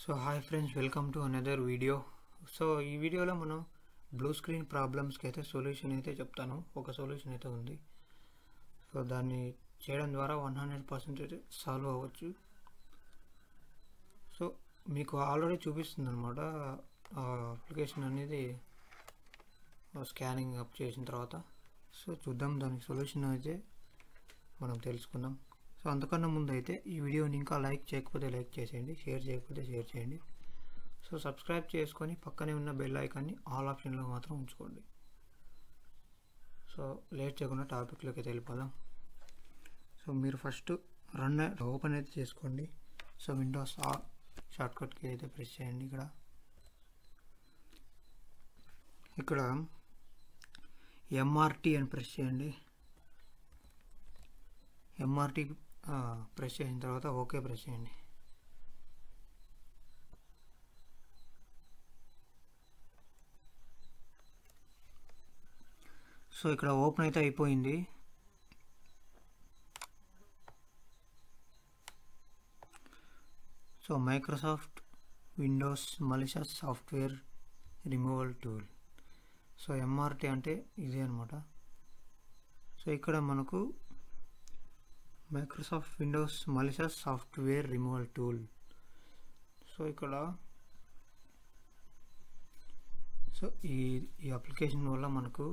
So hi friends, welcome to another video. So ఈ వీడియోలో మనం బ్లూ స్క్రీన్ ప్రాబ్లమ్స్కి అయితే సొల్యూషన్ అయితే చెప్తాను. ఒక సొల్యూషన్ అయితే ఉంది. సో దాన్ని చేయడం ద్వారా 100% అయితే సాల్వ్ అవ్వచ్చు. సో మీకు ఆల్రెడీ చూపిస్తుంది అనమాట అప్లికేషన్ అనేది స్కానింగ్ అప్ చేసిన తర్వాత. సో చూద్దాం, దానికి సొల్యూషన్ అయితే మనం తెలుసుకుందాం. సో అంతకన్నా ముందు అయితే ఈ వీడియోని ఇంకా లైక్ చేయకపోతే లైక్ చేసేయండి, షేర్ చేయకపోతే షేర్ చేయండి. సో సబ్స్క్రైబ్ చేసుకొని పక్కనే ఉన్న బెల్ ఐకాన్ని ఆల్ ఆప్షన్లో మాత్రం ఉంచుకోండి. సో లేట్ చేయకుండా టాపిక్లోకి అయితే వెళ్ళిపోదాం. సో మీరు ఫస్ట్ రన్ ఓపెన్ అయితే చేసుకోండి. సో విండోస్ షార్ట్కట్కి అయితే ప్రెస్ చేయండి. ఇక్కడ ఎంఆర్టీ అని ప్రెస్ చేయండి. ఎంఆర్టీ ప్రెస్ చేసిన తర్వాత ఓకే ప్రెస్ చేయండి. సో ఇక్కడ ఓపెన్ అయితే అయిపోయింది. So Microsoft Windows malicious software removal tool. So MRT అంటే ఇదే అనమాట. సో ఇక్కడ మనకు Microsoft Windows malicious software removal tool. So ఇక్కడ ఈ అప్లికేషన్ వల్ల మనకు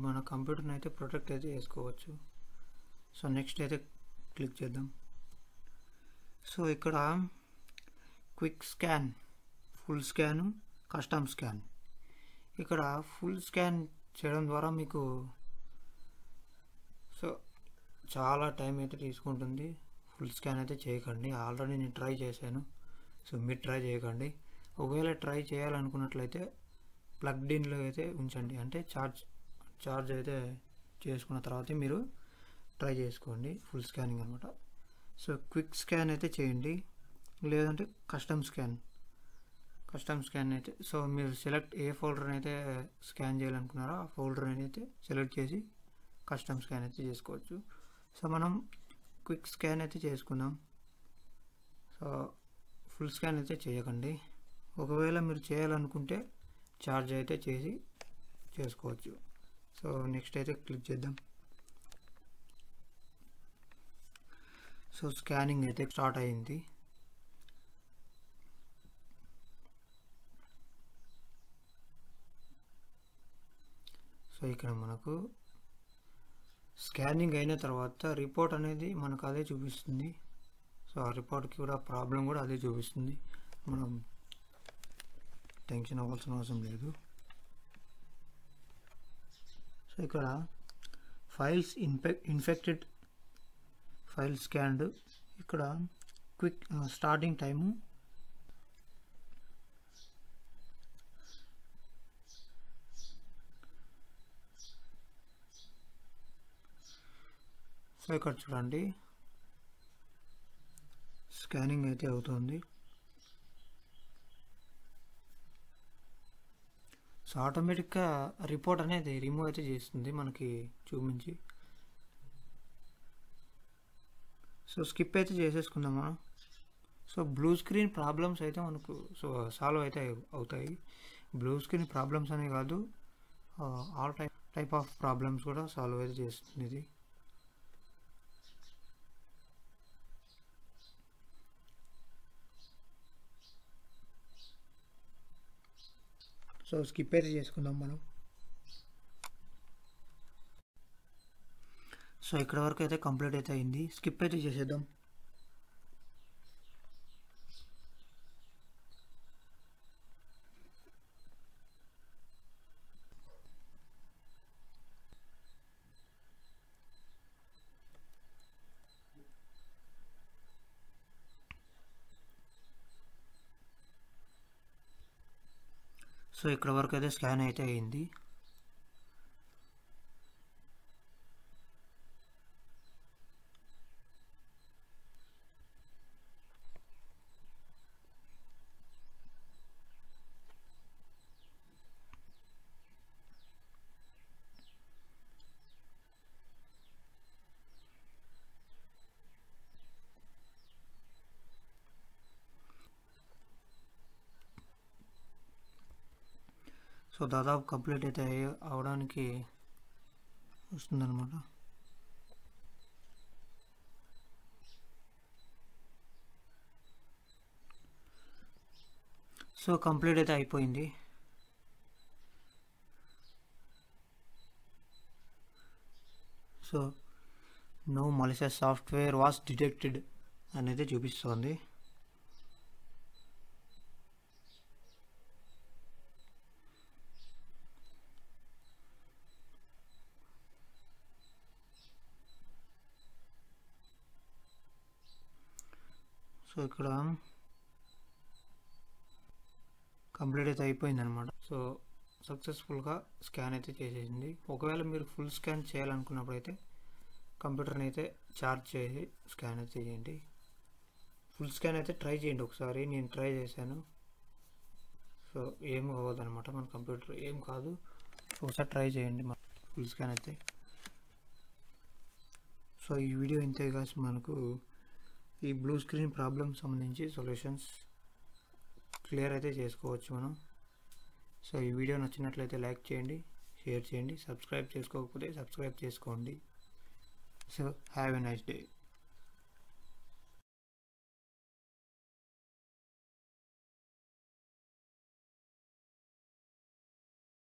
మన కంప్యూటర్ని అయితే ప్రొటెక్ట్ అయితే చేసుకోవచ్చు. సో నెక్స్ట్ అయితే క్లిక్ చేద్దాం. సో ఇక్కడ quick scan, full scan, custom scan. ఇక్కడ ఫుల్ స్కాన్ చేయడం ద్వారా మీకు చాలా టైం అయితే తీసుకుంటుంది. ఫుల్ స్కాన్ అయితే చేయకండి, ఆల్రెడీ నేను ట్రై చేశాను. సో మీరు ట్రై చేయకండి. ఒకవేళ ట్రై చేయాలనుకున్నట్లయితే ప్లగ్డ్ ఇన్లో అయితే ఉంచండి, అంటే ఛార్జ్ అయితే చేసుకున్న తర్వాత మీరు ట్రై చేసుకోండి ఫుల్ స్కానింగ్ అనమాట. సో క్విక్ స్కాన్ అయితే చేయండి, లేదంటే కస్టమ్ స్కాన్ అయితే. సో మీరు సెలెక్ట్ ఏ ఫోల్డర్ అయితే స్కాన్ చేయాలనుకున్నారో ఆ ఫోల్డర్ అయితే సెలెక్ట్ చేసి కస్టమ్ స్కాన్ అయితే చేసుకోవచ్చు. సో మనం క్విక్ స్కాన్ అయితే చేసుకుందాం. సో ఫుల్ స్కాన్ అయితే చేయకండి. ఒకవేళ మీరు చేయాలనుకుంటే ఛార్జ్ అయితే చేసుకోవచ్చు. సో నెక్స్ట్ అయితే క్లిక్ చేద్దాం. సో స్కానింగ్ అయితే స్టార్ట్ అయింది. సో ఇక్కడ మనకు స్కానింగ్ అయిన తర్వాత రిపోర్ట్ అనేది మనకు అదే చూపిస్తుంది. సో ఆ రిపోర్ట్కి కూడా ప్రాబ్లం కూడా అదే చూపిస్తుంది. మనం టెన్షన్ అవ్వాల్సిన అవసరం లేదు. సో ఇక్కడ ఫైల్స్ ఇన్ఫెక్టెడ్, ఫైల్ స్కాన్డ్. ఇక్కడ క్విక్ స్టార్టింగ్ టైము సో ఇక్కడ చూడండి, స్కానింగ్ అయితే అవుతుంది. సో ఆటోమేటిక్గా రిపోర్ట్ అనేది రిమూవ్ అయితే చేస్తుంది మనకి చూపించి. సో స్కిప్ అయితే చేసేసుకుందాం మనం. సో బ్లూ స్క్రీన్ ప్రాబ్లమ్స్ అయితే మనకు సాల్వ్ అయితే అవుతాయి. బ్లూ స్క్రీన్ ప్రాబ్లమ్స్ అనే కాదు, ఆల్ టైప్ ఆఫ్ ప్రాబ్లమ్స్ కూడా సాల్వ్ అయితే చేస్తుంది ఇది. సో స్కిప్ అయితే చేసుకుందాం మనం. సో ఇక్కడ వరకు అయితే కంప్లీట్ అయితే అయింది. స్కిప్ అయితే చేసేద్దాం. సో ఇక్కడ వరకు అయితే స్కాన్ అయితే అయింది. సో దాదాపు కంప్లీట్ అయితే అవడానికి వస్తుందన్నమాట. సో కంప్లీట్ అయితే అయిపోయింది. So no malicious software was detected అనేది చూపిస్తుంది. సో ఇక్కడ కంప్లీట్ అయితే అయిపోయింది అనమాట. సో సక్సెస్ఫుల్గా స్కాన్ అయితే చేసేసింది. ఒకవేళ మీరు ఫుల్ స్కాన్ చేయాలనుకున్నప్పుడు అయితే కంప్యూటర్ని అయితే ఛార్జ్ చేసి స్కాన్ అయితే చేయండి. ఫుల్ స్కాన్ అయితే ట్రై చేయండి ఒకసారి. నేను ట్రై చేశాను. సో ఏం అవ్వదు అనమాట, మన కంప్యూటర్ ఏం కాదు. ఒకసారి ట్రై చేయండి ఫుల్ స్కాన్ అయితే. సో ఈ వీడియో ఇంతే గాయ్స్. మనకు ఈ బ్లూ స్క్రీన్ ప్రాబ్లమ్ సంబంధించి సొల్యూషన్స్ క్లియర్ అయితే చేసుకోవచ్చు మనం. సో ఈ వీడియో నచ్చినట్లయితే లైక్ చేయండి, షేర్ చేయండి, సబ్స్క్రైబ్ చేసుకోకపోతే సబ్స్క్రైబ్ చేసుకోండి. So have a nice day.